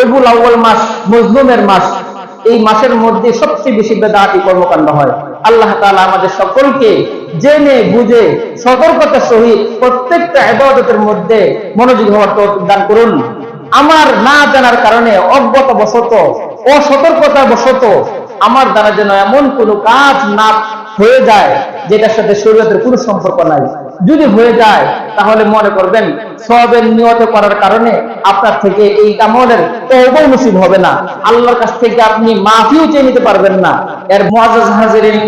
রবিউল আউয়াল মাস মজলুমের মাস, এই মাসের মধ্যে সবচেয়ে বেশি বেদাতি কর্মকাণ্ড হয়। আল্লাহ তাআলা আমাদের সকলকে জেনে বুঝে সতর্কতার সহিত প্রত্যেকটা ইবাদতের মধ্যে মনোযোগী হওয়ার তৌফিক দান করুন। আমার না জানার কারণে অজ্ঞতাবশত অসতর্কতা বশত আমার দ্বারা যেন এমন কোনো কাজ না হয়ে যায় যেটার সাথে শরীয়তের কোনো সম্পর্ক নাই। যদি হয়ে যায় তাহলে মনে করবেন সওয়াবের নিয়ত করার কারণে আপনার থেকে এই আমলের তওবা নসিব হবে না, আল্লাহর কাছ থেকে আপনি মাফিও চেয়ে নিতে পারবেন না। এর মুআজ্জাজ হাজিরিন,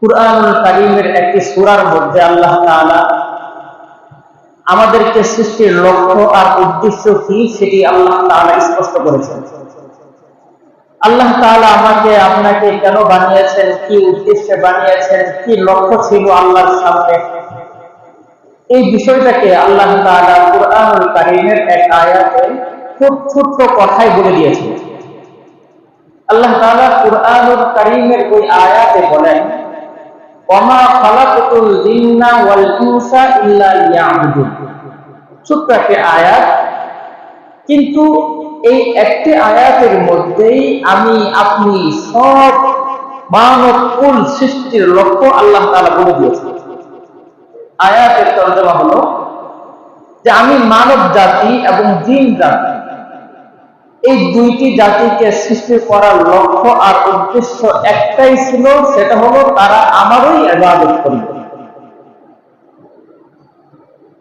কুরআনুল কারীমের একটি সূরার মধ্যে আল্লাহ তাআলা আমাদেরকে সৃষ্টির লক্ষ্য আর উদ্দেশ্য কি সেটি আল্লাহ তাআলা স্পষ্ট করেছেন। আল্লাহ তাআলা আমাকে আপনাকে কেন বানিয়েছেন, কি উদ্দেশ্যে বানিয়েছেন, কি লক্ষ্য ছিল আল্লাহর সামনে, এই বিষয়টাকে আল্লাহ তাআলা কুরআনুল কারীমের এক আয়াতে খুব ছোট্ট কথায় বলে দিয়েছেন। আল্লাহ তাআলা কুরআনুল কারীমের ওই আয়াতে বলেন, ওয়ামা খালাকাতুল জিন্না ওয়াল ইনসা ইল্লা লিয়াবুদুন। ছোট্ট একটি আয়াত, কিন্তু এই একটি আয়াতের মধ্যেই আমি আপনি সব মানব কুল সৃষ্টির লক্ষ্য আল্লাহ তাআলা বলে দিয়েছেন। আয়াতের তর্জমা হলো যে আমি মানব জাতি এবং জিন জাতি, এই দুইটি জাতিকে সৃষ্টি করার লক্ষ্য আর উদ্দেশ্য একটাই ছিল, সেটা হলো তারা আমারই ইবাদত করবে।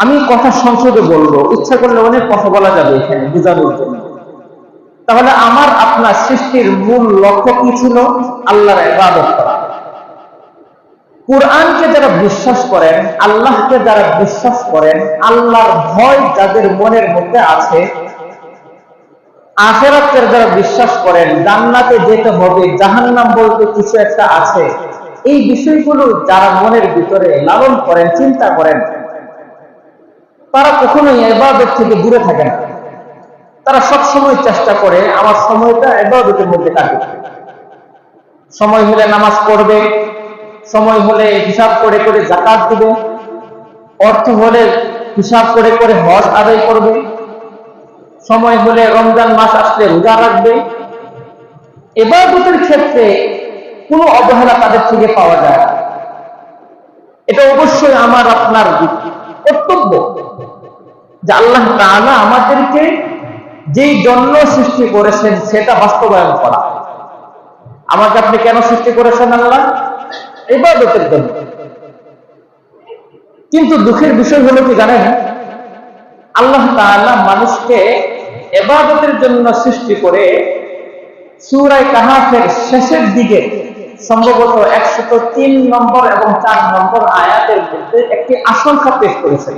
আমি কথা সংসদে বলবো, ইচ্ছা করলে অনেক কথা বলা যাবে এখানে বোঝানোর জন্য। তাহলে আমার আপনার সৃষ্টির মূল লক্ষ্য কি ছিল? আল্লাহর ইবাদত করা। কুরআনকে যারা বিশ্বাস করেন, আল্লাহকে যারা বিশ্বাস করেন, আল্লাহর ভয় যাদের মনের মধ্যে আছে, আখিরাতের যারা বিশ্বাস করেন, জান্নাতে যেতে হবে, জাহান্নাম বলতে কিছু একটা আছে, এই বিষয়গুলো যারা মনের ভিতরে লালন করেন, চিন্তা করেন, তারা কখনোই ইবাদত থেকে দূরে থাকে না। তারা সব সময় চেষ্টা করে আমার সময়টা ইবাদতের মধ্যে কাটবে। সময় হলে নামাজ পড়বে, সময় হলে হিসাব করে করে যাকাত দিবে, অর্থ হলে হিসাব করে করে হজ আদায় করবে, সময় হলে রমজান মাস আসলে রোজা রাখবে। ইবাদতের ক্ষেত্রে কোনো অবহেলা তাদের থেকে পাওয়া যায় না। এটা অবশ্যই আমার আপনার কর্তব্য যে আল্লাহ তাআলা আমাদেরকে যেই জন্য সৃষ্টি করেছেন সেটা বাস্তবায়ন করা। আমাকে আপনি কেন সৃষ্টি করেছেন? আল্লাহ ইবাদতের জন্য। কিন্তু দুঃখের বিষয় হলো কি জানেন, আল্লাহ তাআলা মানুষকে ইবাদতের জন্য সৃষ্টি করে সূরা কাহফের শেষের দিকে সম্ভবত 103 নম্বর এবং 4 নম্বর আয়াতের মধ্যে একটি আশঙ্কা পেশ করেছেন।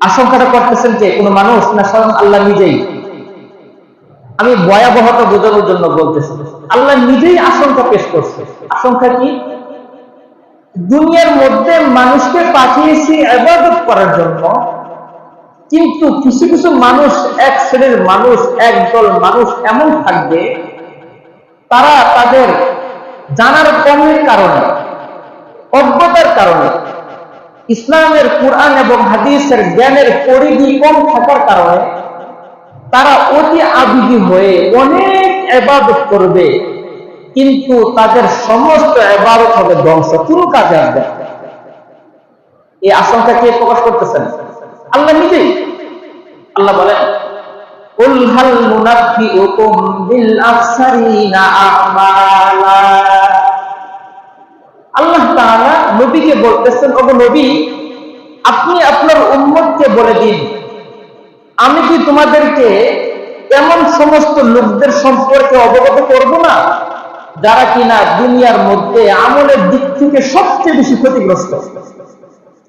আশঙ্কাটা করতেছেন যে কোন মানুষ না স্বয়ং আল্লাহ নিজেই? আমি ভয়াবহতা বোঝানোর জন্য বলতেছি, আল্লাহ নিজেই আশঙ্কা পেশ করছে। আশঙ্কা কি? দুনিয়ার মধ্যে মানুষকে পাঠিয়েছি ইবাদত করার জন্য, কিন্তু কিছু কিছু মানুষ, এক শ্রেণীর মানুষ, একদল মানুষ এমন থাকবে, তারা তাদের জানার কমের কারণে, অজ্ঞতার কারণে, ইসলামের কুরআন এবং হাদিসের জ্ঞানের পরিধি কম থাকার কারণে তারা অতি আবেগী হয়ে অনেক ইবাদত করবে, কিন্তু তাদের সমস্ত ইবাদত হবে ধ্বংস, কোনো কাজে আসবে না। এই আশঙ্কা কে প্রকাশ করতেছেন? আল্লাহ নিজেই। আল্লাহ বলেন, কুল হাল নুনাব্বিউকুম বিল আখসারিনা আমালা। আল্লাহ তাআলা নবীকে বলতেছেন, ওগো নবী, আপনি আপনার উম্মতকে বলে দিন, আমি কি তোমাদেরকে এমন সমস্ত লোকদের সম্পর্কে অবগত করব না যারা কিনা দুনিয়ার মধ্যে আমলের দিক থেকে সবচেয়ে বেশি ক্ষতিগ্রস্ত।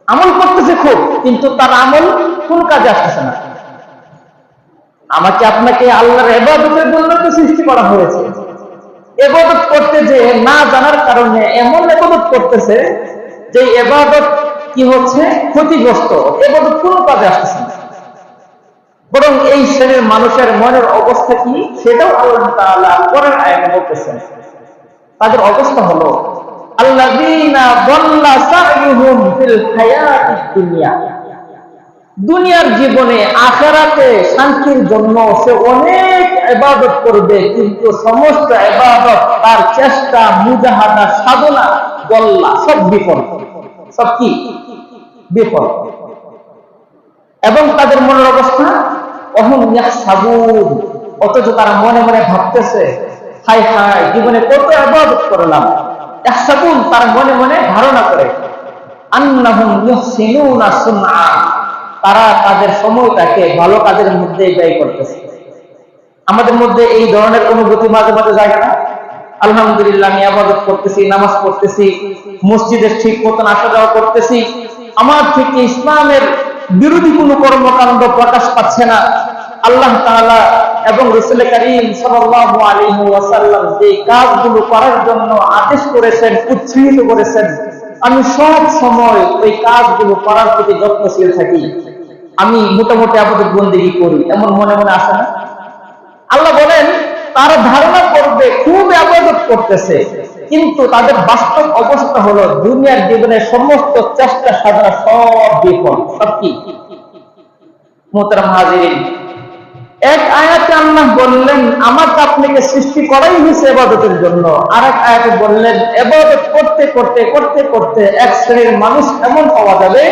আমল করতেছে খুব, কিন্তু তার আমল কোন কাজে আসতেছে না। আমাকে আপনাকে আল্লাহর ইবাদতের জন্য তো সৃষ্টি করা হয়েছে। ইবাদত করতে যে না জানার কারণে এমন ইবাদত করতেছে যে ইবাদত কি হচ্ছে? ক্ষতিগ্রস্ত। ইবাদত কোন কাজে আসতেছে না। বরং এই শ্রেণীর মানুষের মনের অবস্থা কি সেটাও আল্লাহ তাআলা পরের আয়াতে বলতেছেন। তাদের অবস্থা হলো আল্লাযীনা দাল্লা সা'য়ুহুম ফিল হায়াতিদ দুনিয়া, দুনিয়ার জীবনে আখিরাতে শান্তির জন্য সে অনেক ইবাদত করবে, কিন্তু সমস্ত ইবাদত তার চেষ্টা, মুজাহাদা, সাধনা, গল্লা সব বিফল। সব কি বিফল। এবং তাদের মনের অবস্থা অহম ইয়াহসাবুন, অথচ তারা মনে মনে ভাবতেছে, হাই হাই জীবনে কত ইবাদত করলাম। ইয়াহসাবুন, তারা মনে মনে ধারণা করে, আন্নাহুম ইউহসিনুনা সুনআ, তারা তাদের সময়টাকে ভালো কাজের মধ্যে ব্যয় করতেছে। আমাদের মধ্যে এই ধরনের অনুভূতি মাঝে মাঝে যায় না? আলহামদুলিল্লাহ, আমি ইবাদত করতেছি, নামাজ পড়তেছি, মসজিদে ঠিক মতন আসা যাওয়া করতেছি, আমার থেকে ইসলামের বিরোধী কোনো কর্মকাণ্ড প্রকাশ পাচ্ছে না। আল্লাহ তাআলা এবং রাসূল কারীম সাল্লাল্লাহু আলাইহি ওয়াসাল্লাম যে কাজগুলো করার জন্য আদেশ করেছেন, উৎসাহিত করেছেন, আমি সব সময় ওই কাজগুলো করার প্রতি যত্নশীল থাকি। আমি মোটামুটি ইবাদত বন্দেগী করি, এমন মনে মনে আসে না? আল্লাহ বলেন তারা ধারণা করবে খুব ইবাদত করতেছে, কিন্তু তাদের বাস্তব অবস্থা হলো দুনিয়ার জীবনের সমস্ত চেষ্টা সাধনা সব বিফল। সব কি মুহতারাম হাজিরিন, এক আয়াতে আল্লাহ বললেন আমাকে আপনাকে সৃষ্টি করাই হয়েছে ইবাদতের জন্য, আর এক আয়াতে বললেন ইবাদত করতে করতে করতে করতে এক শ্রেণীর মানুষ এমন পাওয়া যাবে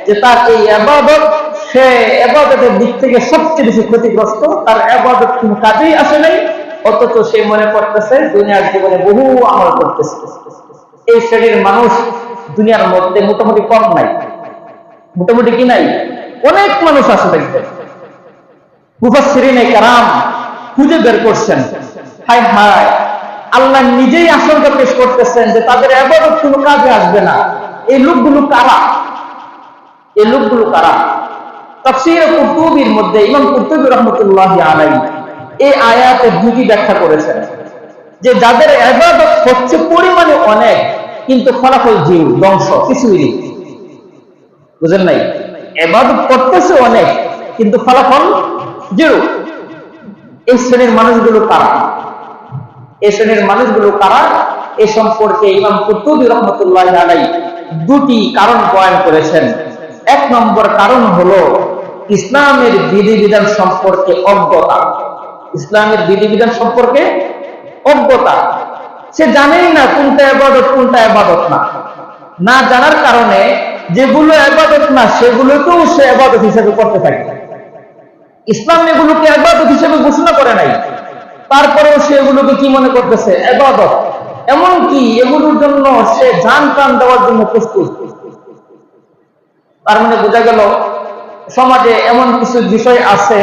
যে তার এই ইবাদত, সে ইবাদতের দিক থেকে সবচেয়ে বেশি ক্ষতিগ্রস্ত, তার ইবাদত কোনো কাজেই আসে নাই, অথচ সে মনে করতেছে দুনিয়ার জীবনে বহু আমল করতেছে। এই শ্রেণীর মানুষ দুনিয়ার মধ্যে মোটামুটি কম নাই। মোটামুটি কি নাই, অনেক মানুষ আছে। দেখবেন মুফাসসিরিনে কেরাম খুঁজে বের করছেন, হায় হায় আল্লাহ নিজেই আশঙ্কা পেশ করতেছেন যে তাদের ইবাদত কোনো কাজে আসবে না। এই লোকগুলো কারা? এই লোকগুলো কারা? তাফসীর কুরতুবীর মধ্যে ইমাম কুরতুবী রাহমাতুল্লাহি আলাইহি এই আয়াতের দুটি ব্যাখ্যা করেছেন, যে যাদের ইবাদত হচ্ছে পরিমাণে অনেক, কিন্তু ফলাফল জিরো, ধ্বংস, কিছুই নেই। বুঝেন নাই? ইবাদত করতেছে অনেক, কিন্তু ফলাফল জিরো। এই শ্রেণীর মানুষগুলো কারা? এই শ্রেণীর মানুষগুলো কারা? এ সম্পর্কে ইমাম কুরতুবী রাহমাতুল্লাহি আলাইহি দুটি কারণ বয়ান করেছেন। এক নম্বর কারণ হলো ইসলামের বিধিবিধান সম্পর্কে অজ্ঞতা। ইসলামের বিধিবিধান সম্পর্কে অজ্ঞতা। সে জানেই না কোনটা ইবাদত কোনটা ইবাদত না। না জানার কারণে যেগুলো ইবাদত না সেগুলোকেও সে ইবাদত হিসেবে করতে থাকে। ইসলাম এগুলোকে ইবাদত হিসেবে ঘোষণা করে নাই, তারপরেও সে এগুলোকে কি মনে করতেছে? ইবাদত। এমনকি এগুলোর জন্য সে জান প্রাণ দেওয়ার জন্য প্রস্তুত। তার মানে বোঝা গেল সমাজে এমন কিছু বিষয় আছে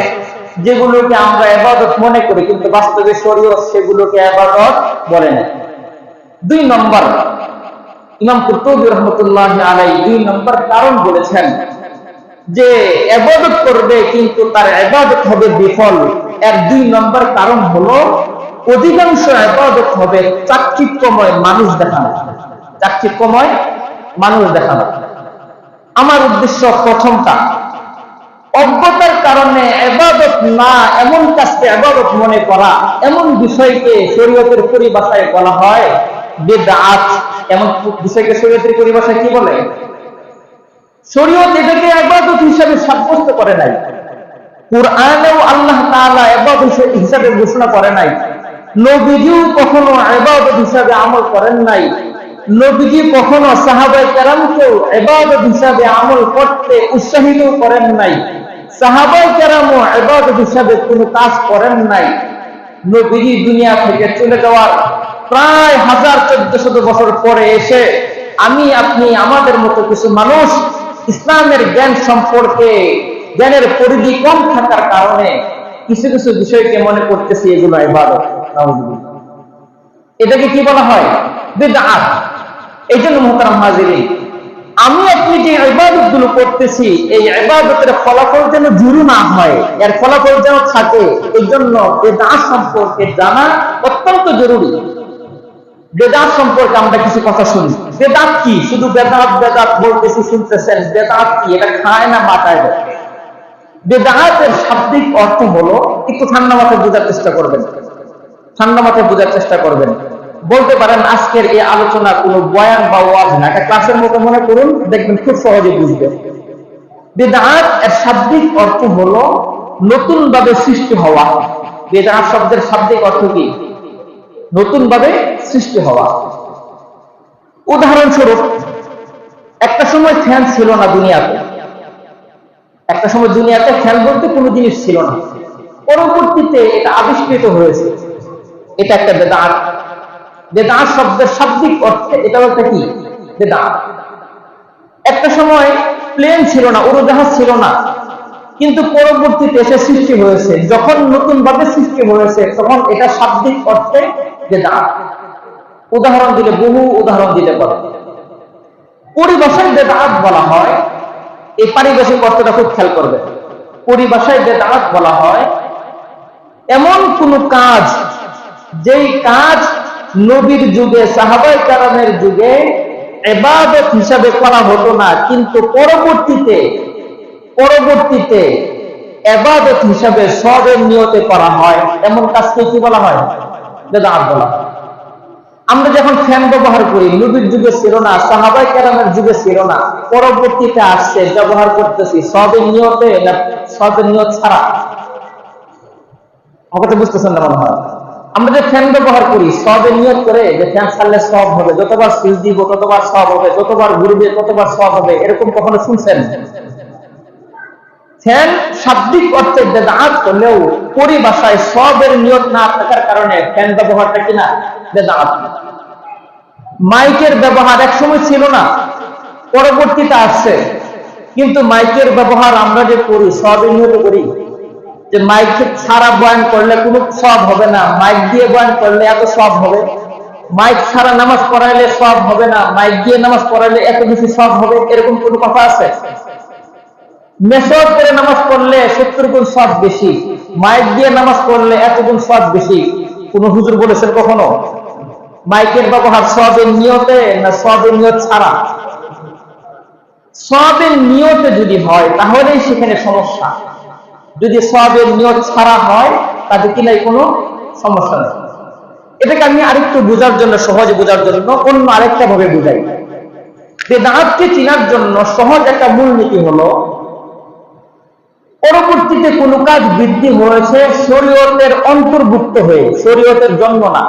যেগুলোকে আমরা ইবাদত মনে করি, কিন্তু বাস্তবে শরীয়ত সেগুলোকে ইবাদত বলে না। দুই নম্বর, ইমাম কুরতুবী রাহমাতুল্লাহি আলাইহি দুই নম্বর কারণ বলেছেন যে ইবাদত করবে কিন্তু তার ইবাদত হবে বিফল। এর দুই নম্বর কারণ হলো অধিকাংশ ইবাদত হবে চাকচিক্যময় মানুষ দেখানো। চাকচিক্যময় মানুষ দেখানো। আমার উদ্দেশ্য প্রথমটা, অজ্ঞতার কারণে ইবাদত না এমন কাজকে ইবাদত মনে করা, এমন বিষয়কে শরীয়তের পরিভাষায় বলা হয় বিদআত। এমন বিষয়কে শরীয়তের পরিভাষায় কি বলে? শরীয়ত এটাকে ইবাদত হিসেবে সাব্যস্ত করে নাই। কুরআনেও আল্লাহ তাআলা ইবাদত হিসেবে ঘোষণা করে নাই। নবীজিও কখনো ইবাদত হিসেবে আমল করেন নাই। নবীজি কখনো সাহাবায়ে কেরামকেও ইবাদত হিসেবে আমল করতে উৎসাহিত করেন নাই। সাহাবায়ে কেরামও ইবাদত হিসেবে কোনো কাজ করেন নাই। নবীজি দুনিয়া থেকে চলে যাওয়ার প্রায় 1400 বছর পরে এসে আমি আপনি আমাদের মতো কিছু মানুষ ইসলামের জ্ঞান সম্পর্কে জ্ঞানের পরিধি কম থাকার কারণে কিছু কিছু বিষয়কে মনে করতেছি এগুলো ইবাদত। এটাকে কি বলা হয়? বিদআত। এই জন্য মুহতারাম হাজিরিন, আমি আপনি যে ইবাদত গুলো করতেছি এই ইবাদতের ফলাফল যেন জিরো না হয়, এর ফলাফল যেন থাকে, এই জন্য বিদআত সম্পর্কে জানা অত্যন্ত জরুরি। বেদাত সম্পর্কে আমরা কিছু কথা শুনি। বেদাত কি? শুধু বেদাত বেদাত বলতেছি, শুনতেছেন। বেদাত কি? এটা খায় না বাটায় দেয়। বেদাতের শাব্দিক অর্থ হলো, একটু ঠান্ডা মাথায় বোঝার চেষ্টা করবেন। ঠান্ডা মাথায় বোঝার চেষ্টা করবেন। বলতে পারেন আজকের এই আলোচনা কোনো বয়ান বা ওয়াজ না, একটা ক্লাসের মতো মনে করুন, দেখবেন খুব সহজে বুঝবেন। বিদআত এর শাব্দিক অর্থ হলো নতুন ভাবে সৃষ্টি হওয়া। বিদআত শব্দের শাব্দিক অর্থ কি? নতুন ভাবে সৃষ্টি হওয়া। উদাহরণস্বরূপ, একটা সময় ফ্যান ছিল না দুনিয়াতে। একটা সময় দুনিয়াতে ফ্যান বলতে কোনো জিনিস ছিল না, পরবর্তীতে এটা আবিষ্কৃত হয়েছে। এটা একটা বেদাত। বেদাত শব্দের শাব্দিক অর্থে এটা বলতে কি? বেদাত। একটা সময় প্লেন ছিল না, উড়োজাহাজ ছিল না, কিন্তু পরবর্তীতে এসে সৃষ্টি হয়েছে। যখন নতুন ভাবে সৃষ্টি হয়েছে তখন এটা শাব্দিক অর্থে বেদাত। উদাহরণ দিলে বহু উদাহরণ দিতে পারে। পরিভাষায় বেদাত বলা হয়, এই পারিভাষিক অর্থটা খুব খেয়াল করবে। পরিভাষায় বেদাত বলা হয় এমন কোন কাজ, যেই কাজ নবীর যুগে, সাহাবায়ে কেরামের যুগে ইবাদত হিসাবে করা হতো না, কিন্তু পরবর্তীতে ইবাদত হিসাবে সওয়াবের নিয়তে করা হয়, এমন কাজকে কি বলা হয়? বেদাত বলা হয়। আমরা যখন ফ্যান ব্যবহার করি, নবীর যুগে ছিল না, সাহাবায়ে কেরামের যুগে ছিল না, পরবর্তীতে আসছে, ব্যবহার করতেছি, সওয়াবের নিয়তে না সওয়াবের নিয়ত ছাড়া? আমাকে বুঝতেছেন না মনে হয়। আমরা যে ফ্যান ব্যবহার করি, সওয়াবের নিয়ত করে যে ফ্যান ছাড়লে সওয়াব হবে, যতবার সুইচ দিব ততবার সওয়াব হবে, যতবার ঘুরবে ততবার সওয়াব হবে, এরকম কখনো শুনছেন? ফ্যান শাব্দিক অর্থে বেদাত হলেও পরিভাষায় সওয়াবের নিয়ত না থাকার কারণে ফ্যান ব্যবহারটা কিনা বেদাত। মাইকের ব্যবহার একসময় ছিল না, পরবর্তীতে আসছে, কিন্তু মাইকের ব্যবহার আমরা যে করি সওয়াবের নিয়তে করি। যে মাইক ছাড়া বয়ান করলে কোনো সওয়াব হবে না, মাইক দিয়ে বয়ান করলে এত সওয়াব হবে। মাইক ছাড়া নামাজ পড়াইলে সওয়াব হবে না, মাইক দিয়ে নামাজ পড়াইলে এত বেশি সওয়াব হবে, এরকম কোনো কথা আছে? মেসওয়াক করে নামাজ পড়লে 70 গুণ সওয়াব বেশি, মাইক দিয়ে নামাজ পড়লে এত গুণ সওয়াব বেশি, কোন হুজুর বলেছেন কখনো? মাইকের ব্যবহার সওয়াবের নিয়তে না সওয়াবের নিয়ত ছাড়া? সওয়াবের নিয়তে যদি হয় তাহলেই সেখানে সমস্যা। যদি সওয়াবের নিয়ত ছাড়া হয় তাতে কি নাই, কোনো সমস্যা নেই। এটাকে আমি আরেকটু বোঝার জন্য, সহজে বোঝার জন্য অন্য আরেকটা ভাবে বুঝাই। বেদাতকে চেনার জন্য সহজ একটা মূলনীতি হলো, পরবর্তীতে কোন কাজ বৃদ্ধি হয়েছে শরীয়তের অন্তর্ভুক্ত হয়ে, শরীয়তের জন্য না।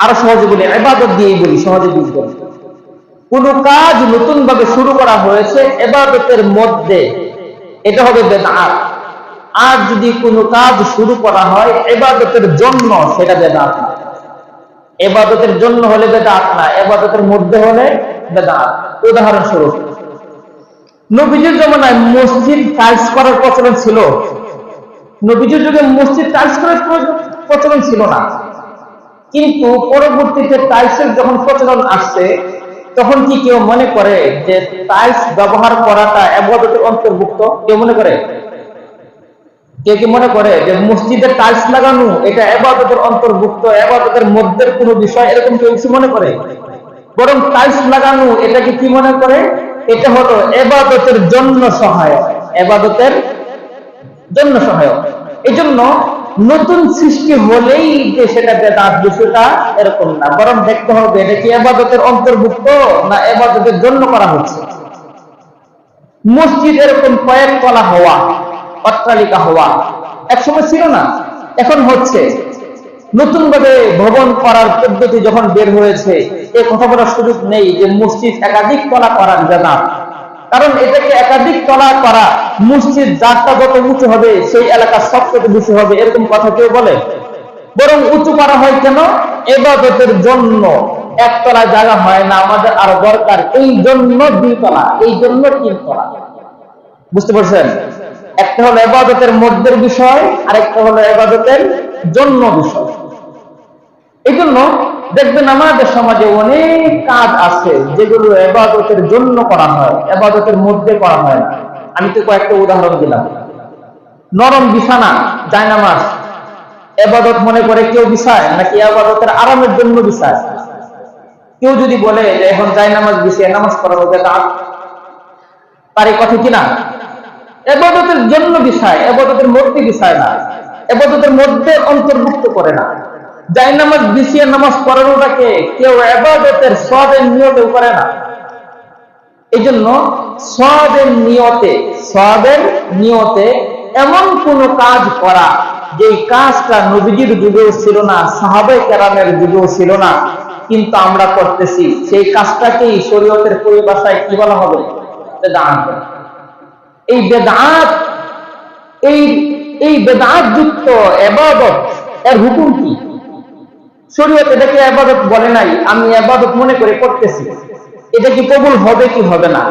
আরো সহজে বলি, ইবাদত দিয়েই বলি, সহজে বুঝবেন। কোন কাজ নতুন ভাবে শুরু করা হয়েছে ইবাদতের মধ্যে, এটা হবে বেদাত। আর যদি কোনো কাজ শুরু করা হয় ইবাদতের জন্য, সেটা বেদাত না। ইবাদতের জন্য হলে বেদাত না, ইবাদতের মধ্যে হলে বেদাত। উদাহরণস্বরূপ, নবীজির জমানায় মসজিদ টাইলস করার প্রচলন ছিল। নবীজির যুগে মসজিদ টাইলস করার প্রচলন ছিল না, কিন্তু পরবর্তীতে টাইলসের যখন প্রচলন আসছে, তখন কি কেউ মনে করে যে টাইলস ব্যবহার করাটা ইবাদতের অন্তর্ভুক্ত? কেউ মনে করে? কেউ কি মনে করে যে মসজিদে টাইলস লাগানো এটা ইবাদতের অন্তর্ভুক্ত, ইবাদতের মধ্যে কোনো বিষয়, এরকম কেউ কিছু মনে করে? বরং টাইলস লাগানো এটাকে কি মনে করে? এটা হলো ইবাদতের জন্য সহায়ক, ইবাদতের জন্য সহায়ক। এই জন্য নতুন সৃষ্টি হলেই যে সেটা বেদাত, বিষয়টা এরকম না। বরং দেখতে হবে এটা কি ইবাদতের অন্তর্ভুক্ত না ইবাদতের জন্য করা হচ্ছে। মসজিদ এরকম কয়েক তলা হওয়া, অট্টালিকা হওয়া একসময় ছিল না, এখন হচ্ছে। নতুন ভাবে ভবন করার পদ্ধতি যখন বের হয়েছে, এই কথা বলার সুযোগ নেই যে মসজিদ একাধিক তলা করার বেদাত। কারণ এটাকে একাধিক তলা করা, মসজিদ যারটা যত উঁচু হবে সেই এলাকা সবচেয়ে বেশি হবে, এরকম কথা কেউ বলে? বরং উঁচু করা হয় কেন? ইবাদতের জন্য। একতলা জায়গা হয় না, আমাদের আরো দরকার, এই জন্য 2 তলা, এই জন্য 3 তলা। বুঝতে পারছেন? একটা হলো ইবাদতের মধ্যের বিষয়, আরেকটা হলো ইবাদতের জন্য বিষয়। এই জন্য দেখবেন আমাদের সমাজে অনেক কাজ আছে যেগুলো ইবাদতের জন্য করা হয়, ইবাদতের মধ্যে করা হয় না। আমি তো কয়েকটা উদাহরণ দিলাম। নরম বিছানা, জায়নামাজ, ইবাদত মনে করে কেউ বিছায় নাকি ইবাদতের আরামের জন্য বিছায়? কেউ যদি বলে যে এখন জায়নামাজ বিছিয়ে নামাজ পড়ানো বেদাত, তার এই কথা কিনা? ইবাদতের জন্য বিছায়, ইবাদতের মধ্যে বিছায় না, ইবাদতের মধ্যে অন্তর্ভুক্ত করে না। জায়নামাজ বিছিয়ে নামাজ পড়ানোটাকে কেউ ইবাদতের সওয়াবের নিয়তেও করে না। এই জন্য সওয়াবের নিয়তে এমন কোন কাজ করা যে কাজটা নবীজির যুগেও ছিল না, সাহাবায়ে কেরামের যুগেও ছিল না, কিন্তু আমরা করতেছি, সেই কাজটাকেই শরীয়তের পরিভাষায় কি বলা হবে? বেদাত। এই বেদাত, এই বেদাত যুক্ত ইবাদত এর হুকুম কি? শরীয়ত এটাকে ইবাদত বলে নাই, আমি ইবাদত মনে করে করতেছি, এটা কি কবুল হবে কি হবে না,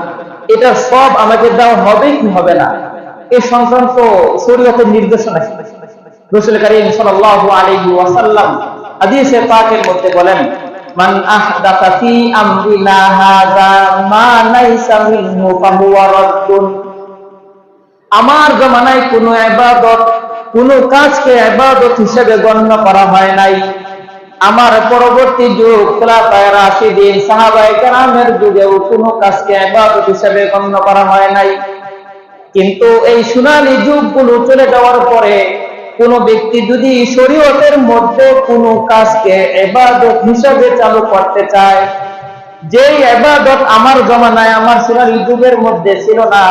এটা সব আমাকে দেওয়া হবে কি হবে না, এই সংক্রান্ত শরীয়তের নির্দেশনা কি? রাসূল কারীম সাল্লাল্লাহু আলাইহি ওয়াসাল্লাম হাদিসে পাকের মধ্যে বলেন, মান আহদাসা ফি আমরিনা হাযা মা লাইসা মিনহু ফাহুয়া রাদ্দুন। আমার জমানায় কোন ইবাদত, কোন কাজকে ইবাদত হিসেবে গণ্য করা হয় নাই। আমার পরবর্তী যুগ খোলাফায়ে রাশিদিন সাহাবায়ে কেরামের যুগেও কোন কাজকে ইবাদত হিসেবে গণ্য করা হয় নাই। কিন্তু এই সোনালী যুগগুলো চলে যাওয়ার পরে কোন ব্যক্তি যদি শরীয়তের মধ্যে কোন কাজকে ইবাদত হিসেবে চালু করতে চায়, যে ইবাদত আমার জমানায়, আমার সোনালী যুগের মধ্যে ছিল না,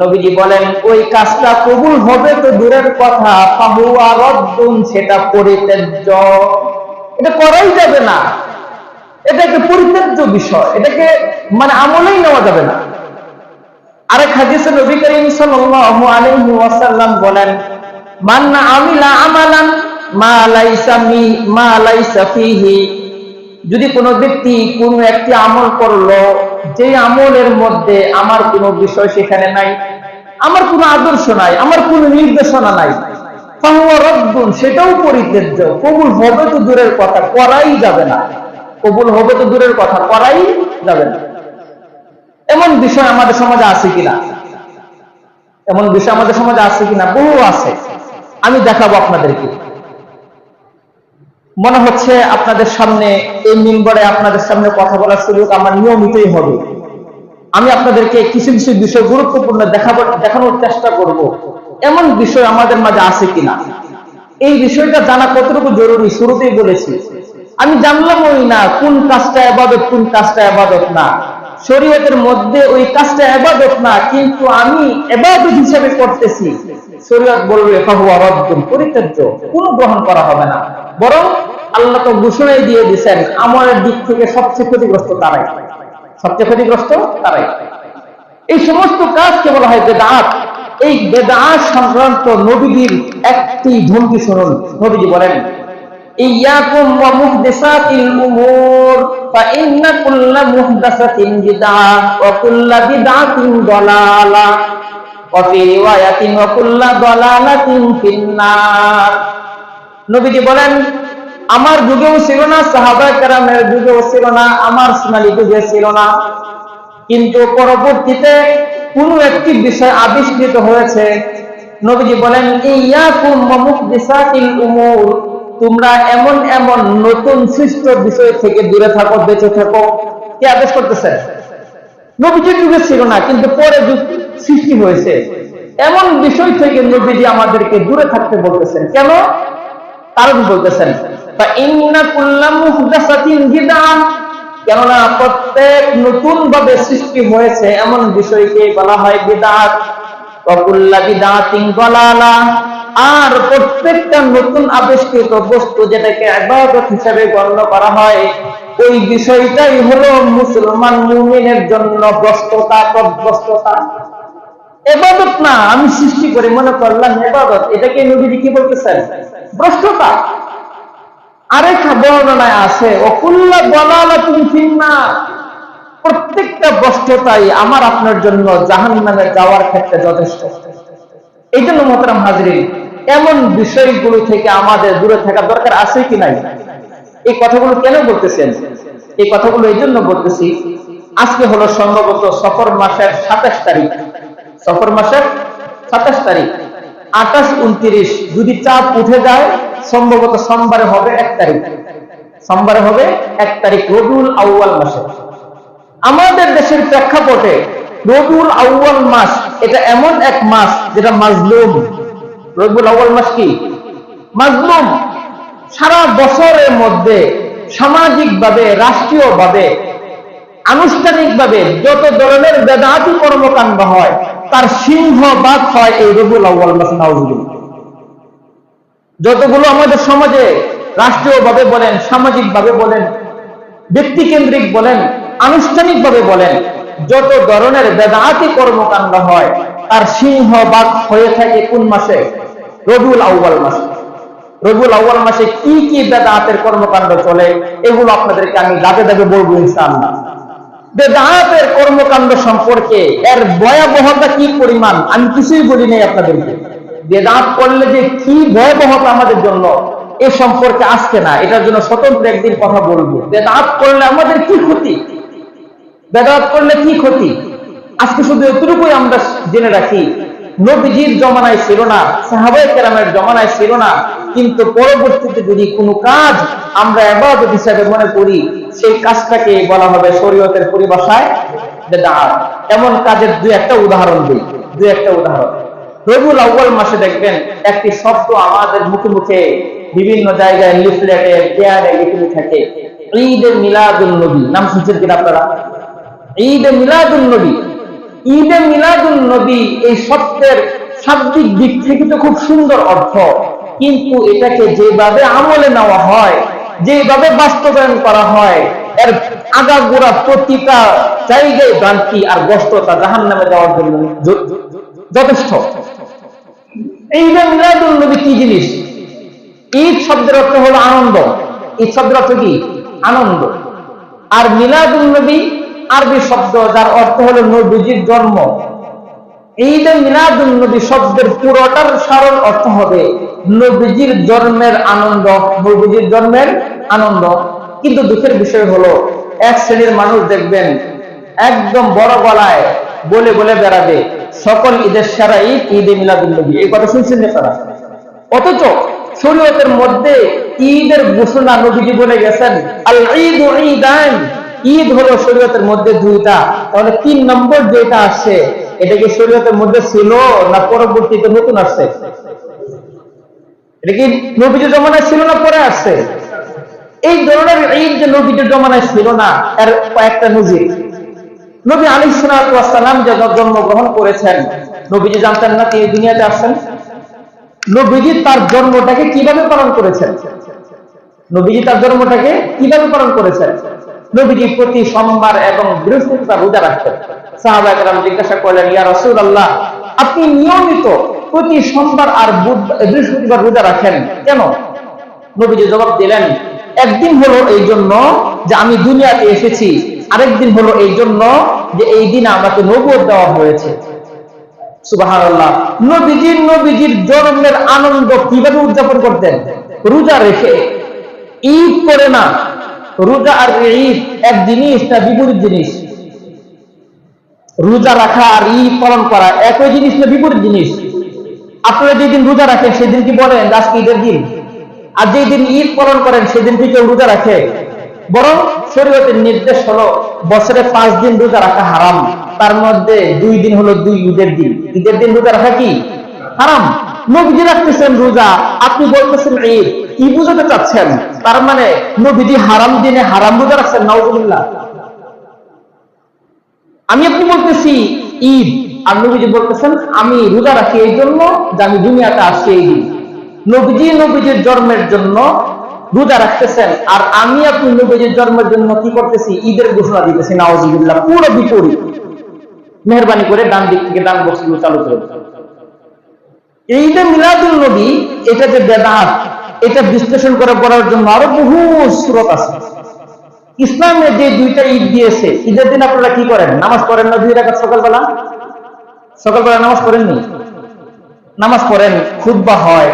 নবীজি বলেন ওই কাজটা কবুল হবে তো দূরের কথা, ফাহুয়া রাদ্দুন, সেটা পরিত্যাজ্য, এটা করাই যাবে না, এটা একটা পরিত্যাজ্য বিষয়, এটাকে মানে আমলেই নেওয়া যাবে না। আরেক হাদিসে নবী করিম সাল্লাল্লাহু আলাইহি ওয়াসাল্লাম বলেন, মান আমিলা আমালান মা লাইসা ফিহি, যদি কোনো ব্যক্তি কোনো একটি আমল করলো, যে আমলের মধ্যে আমার কোনো বিষয় সেখানে নাই, আমার কোনো আদর্শ নাই, আমার কোনো নির্দেশনা নাই, ফাহুয়া রাদ্দুন, সেটাও পরিত্যাজ্য, কবুল হবে তো দূরের কথা, করাই যাবে না, কবুল হবে তো দূরের কথা, করাই যাবে না। এমন বিষয় আমাদের সমাজে আছে কিনা? এমন বিষয় আমাদের সমাজে আছে কিনা? বহু আছে। আমি দেখাবো আপনাদেরকে। মনে হচ্ছে আপনাদের সামনে, এই মিম্বরে আপনাদের সামনে কথা বলার সুযোগ আমার নিয়মিতই হবে। আমি আপনাদেরকে কিছু কিছু বিষয় গুরুত্বপূর্ণ দেখানোর চেষ্টা করব, এমন বিষয় আমাদের মাঝে আছে কিনা। এই বিষয়টা জানা কতটুকু জরুরি শুরুতেই বলেছি। আমি জানলামই না কোন কাজটা ইবাদত, কোন কাজটা ইবাদত না। শরীয়তের মধ্যে ওই কাজটা ইবাদত না, কিন্তু আমি ইবাদত হিসেবে করতেছি, শরীয়ত বলবে ফাহুয়া রাদ্দুন, পরিত্যাজ্য, কোনো গ্রহণ করা হবে না। বরং আল্লাহ তো ঘোষণাই দিয়ে দিয়েছেন, আমলের দিক থেকে সবচেয়ে ক্ষতিগ্রস্ত তারাই, সবচেয়ে ক্ষতিগ্রস্ত তারাই। এই সমস্ত কাজকে বলা হয় বেদাত। এই বেদাত সংক্রান্ত নবীজির একটি ধমকি শুনুন। নবীজি বলেন, ইয়াকুম ওয়া মুহদাসাতিল উমুর ফাইন্না কুল্লা মুহদাসাতিন বিদআহ ওয়া কুল্লা বিদআতিন দালালাহ ওয়া ফি রিওয়ায়াতিন ওয়া কুল্লা দালালাতিন ফিন্নার। নবীজি বলেন, আমার যুগেও ছিল না, সাহাবায়ে কেরামের যুগেও ছিল না, আমার সোনালী যুগে ছিল না, কিন্তু পরবর্তীতে কোন একটি বিষয় আবিষ্কৃত হয়েছে। নবীজি বলেন, ইয়াকুম ওয়া মুহদাসাতিল উমুর, তোমরা এমন এমন নতুন সৃষ্ট বিষয় থেকে দূরে থাকো, বেঁচে থাকো। কে আদেশ করতেছে? নবীজির যুগে ছিল না, কিন্তু পরে যুগ সৃষ্টি হয়েছে, এমন বিষয় থেকে নবীজি আমাদেরকে দূরে থাকতে বলতেছেন। কেন? কারণ বলতেছেন, ফাইন্না কুল্লা মুহদাসাতিন বিদআহ, কেননা প্রত্যেক নতুন ভাবে সৃষ্টি হয়েছে এমন বিষয়কে বলা হয় বিদআত, ওয়া কুল্লা বিদআতিন দালালাহ, আর প্রত্যেকটা নতুন আবিষ্কৃত বস্তু যেটাকে ইবাদত হিসেবে গণ্য করা হয়, ওই বিষয়টাই হলো মুসলমান মুমিনের জন্য ভ্রষ্টতা, পথভ্রষ্টতা। ইবাদত না, আমি সৃষ্টি করে মনে করলাম ইবাদত, এটাকে নবীজি কি বলতেছেন? ভ্রষ্টতা। আরেক বর্ণনায় আছে, ওকুল্লা দালালাতিন ফিন্নার, প্রত্যেকটা ভ্রষ্টতাই আমার আপনার জন্য জাহান্নামে যাওয়ার ক্ষেত্রে যথেষ্ট। এই জন্য মোহতারাম হাজরিন, এমন বিষয়গুলো থেকে আমাদের দূরে থাকা দরকার আছে কি নাই? এই কথাগুলো কেন বলতেছেন? এই কথাগুলো এই জন্য বলতেছি, আজকে হলো সম্ভবত সফর মাসের 27 তারিখ, সফর মাসের 27 তারিখ, 28, 29 যদি চাঁদ উঠে যায়, সম্ভবত সোমবারে হবে 1 তারিখ, সোমবারে হবে 1 তারিখ রবিউল আউয়াল মাসে। আমাদের দেশের প্রেক্ষাপটে রবিউল আউয়াল মাস এটা এমন এক মাস যেটা মাজলুম। রবিউল আউয়াল মাস কি? মাজলুম। সারা বছরের মধ্যে সামাজিকভাবে, রাষ্ট্রীয়ভাবে আনুষ্ঠানিকভাবে যত ধরনের বেদাতি কর্মকাণ্ড হয় তার সিংহভাগ হয় এই রবিউল আউয়াল মাসে। নাউজুবিল্লাহ। যতগুলো আমাদের সমাজে রাষ্ট্রীয়ভাবে বলেন, সামাজিকভাবে বলেন, ব্যক্তিকেন্দ্রিক বলেন, আনুষ্ঠানিকভাবে বলেন, যত ধরনের বেদাতি কর্মকাণ্ড হয় তার সিংহভাগ হয়ে থাকে কোন মাসে? রবিউল আউয়াল মাসে। রবিউল আউয়াল মাসে কি কি বেদাতের কর্মকাণ্ড চলে এগুলো আপনাদেরকে আমি দাগে দাগে বলবো ইনশাআল্লাহ। বেদাতের কর্মকাণ্ড সম্পর্কে এর ভয়াবহতা কি পরিমাণ আমি কিছুই বলি নাই আপনাদেরকে। বেদাত করলে যে কি ভয়াবহতা আমাদের জন্য এ সম্পর্কে আজকে না, এটার জন্য স্বতন্ত্র একদিন কথা বলবো। বেদাত করলে আমাদের কি ক্ষতি, বেদাত করলে কি ক্ষতি, আজকে শুধু এতটুকুই আমরা জেনে রাখি। নবীজির জমানায় ছিল না, সাহাবায়ে কেরামের জমানায় ছিল না, কিন্তু পরবর্তীতে যদি কোনো কাজ আমরা ইবাদত হিসেবে মনে করি সেই কাজটাকে বলা হবে শরীয়তের পরিভাষায় বেদাত। এমন কাজের দুই একটা উদাহরণ দিই, দুই একটা উদাহরণ। রবিউল আউয়াল মাসে দেখবেন একটি শব্দ আমাদের মুখে মুখে বিভিন্ন জায়গায় লিফলেটে পেয়ারে লিখে থাকে, ঈদে মিলাদুন নবী। নাম শুনছেন কিনা আপনারা? ঈদে মিলাদুন নবী। ঈদে মিলাদুন নবী এই শব্দের শাব্দিক দিক থেকে তো খুব সুন্দর অর্থ, কিন্তু এটাকে যেভাবে আমলে নেওয়া হয়, যেভাবে বাস্তবায়ন করা হয়, এর আগাগোড়া প্রতিটা জায়গায় ভ্রান্তি আর ব্যস্ততা জাহান্নামে যাওয়ার জন্য যথেষ্ট। ঈদে মিলাদুন নবী কি জিনিস? ঈদ শব্দের অর্থ হলো আনন্দ। ঈদ শব্দের অর্থ কি? আনন্দ। আর মিলাদুন নবী আরবি শব্দ যার অর্থ হলো নবীজির জন্ম। ঈদে মিলাদুন নবী শব্দের পুরোটার সরল অর্থ হবে নবীজির জন্মের আনন্দ, নবীজির জন্মের আনন্দ। কিন্তু দুঃখের বিষয় হলো এক শ্রেণীর মানুষ দেখবেন একদম বড় গলায় বলে বলে বেড়াবে সকল ঈদের সেরা ঈদ ঈদে মিলাদুন নবী। এই কথা শুনছেন আপনারা? অথচ শরীয়তের মধ্যে ঈদের ঘোষণা নবীজি বলে গেছেন আল ঈদু ঈদান। ঈদ হলো শরীয়তের মধ্যে দুইটা, তাহলে 3 নম্বর যেটা আসছে এটা কি শরীয়তের মধ্যে ছিল না পরবর্তীতে নতুন আসছে? এটা কি নবীজির জমানায় ছিল না পরে আসছে? এই ধরনের ঈদ যে নবীজির জমানায় ছিল না এর কয়েকটা নজির। নবী আলাইহিস সালাতু ওয়াস সালাম যে জন্মগ্রহণ করেছেন, নবীজি জানতেন না তিনি দুনিয়াতে আসছেন? নবীজি তার জন্মটাকে কিভাবে পালন করেছেন? নবীজি তার জন্মটাকে কিভাবে পালন করেছেন? নবীজি প্রতি সোমবার এবং বৃহস্পতিবার রোজা রাখতেন। সাহাবায়ে কেরাম জিজ্ঞাসা করলেন, ইয়া রাসূলুল্লাহ, আপনি নিয়মিত প্রতি সোমবার আর বৃহস্পতিবার রোজা রাখেন কেন? নবীজি জবাব দিলেন, একদিন হলো এই জন্য যে আমি দুনিয়াতে এসেছি, আরেকদিন হলো এই জন্য যে এই দিন আমাকে নবুয়ত দেওয়া হয়েছে। সুবহানাল্লাহ। নবীজির জন্মের আনন্দ কিভাবে উদযাপন করতেন? রোজা রেখে। ঈদ করে না। রোজা আর ঈদ এক জিনিস না বিপরীত জিনিস? রোজা রাখা আর ঈদ পালন করা একই জিনিস না বিপরীত জিনিস? আপনারা যেদিন রোজা রাখেন সেদিন কি বলেন আজকে ঈদের দিন? আর যেদিন ঈদ পালন করেন সেদিন কি কেউ রোজা রাখে? বরং শরীয়তের নির্দেশ হলো বছরে 5 দিন রোজা রাখা হারাম, তার মধ্যে 2 দিন হলো 2 ঈদের দিন। ঈদের দিন রোজা রাখা কি হারাম? নবীজি রাখতেছেন রোজা, আপনি বলতেছেন ঈদ, কি বুঝাতে চাচ্ছেন? তার মানে নবীজি হারাম দিনে হারাম রোজা রাখছেন। নাউজুবিল্লাহ। আমি আপনি বলতেছি ঈদ, আর নবীজি বলতেছেন আমি রোজা রাখি এই জন্য যে আমি দুনিয়াতে আসছি এই দিন। নবীজির জন্মের জন্য রোজা রাখতেছেন, আর আমি আপনি নবীজির জন্মের জন্য কি করতেছি? ঈদের ঘোষণা দিতেছি। নাউজুবিল্লাহ। পুরো বিপরীত। মেহরবানি করে ডান দিক থেকে ডান বক্সগুলো চালু করে দেন। ঈদে মিলাদুন নবী এটা যে বেদাত, এটা বিশ্লেষণ করে পড়ার জন্য আরো বহু সূরত আছে। ইসলামে যে 2টা ঈদ দিয়েছে, ঈদের দিন আপনারা কি করেন? নামাজ পড়েন না 2 রাকাত সকালবেলা? সকালবেলা নামাজ পড়েননি? নামাজ পড়েন, খুতবা হয়।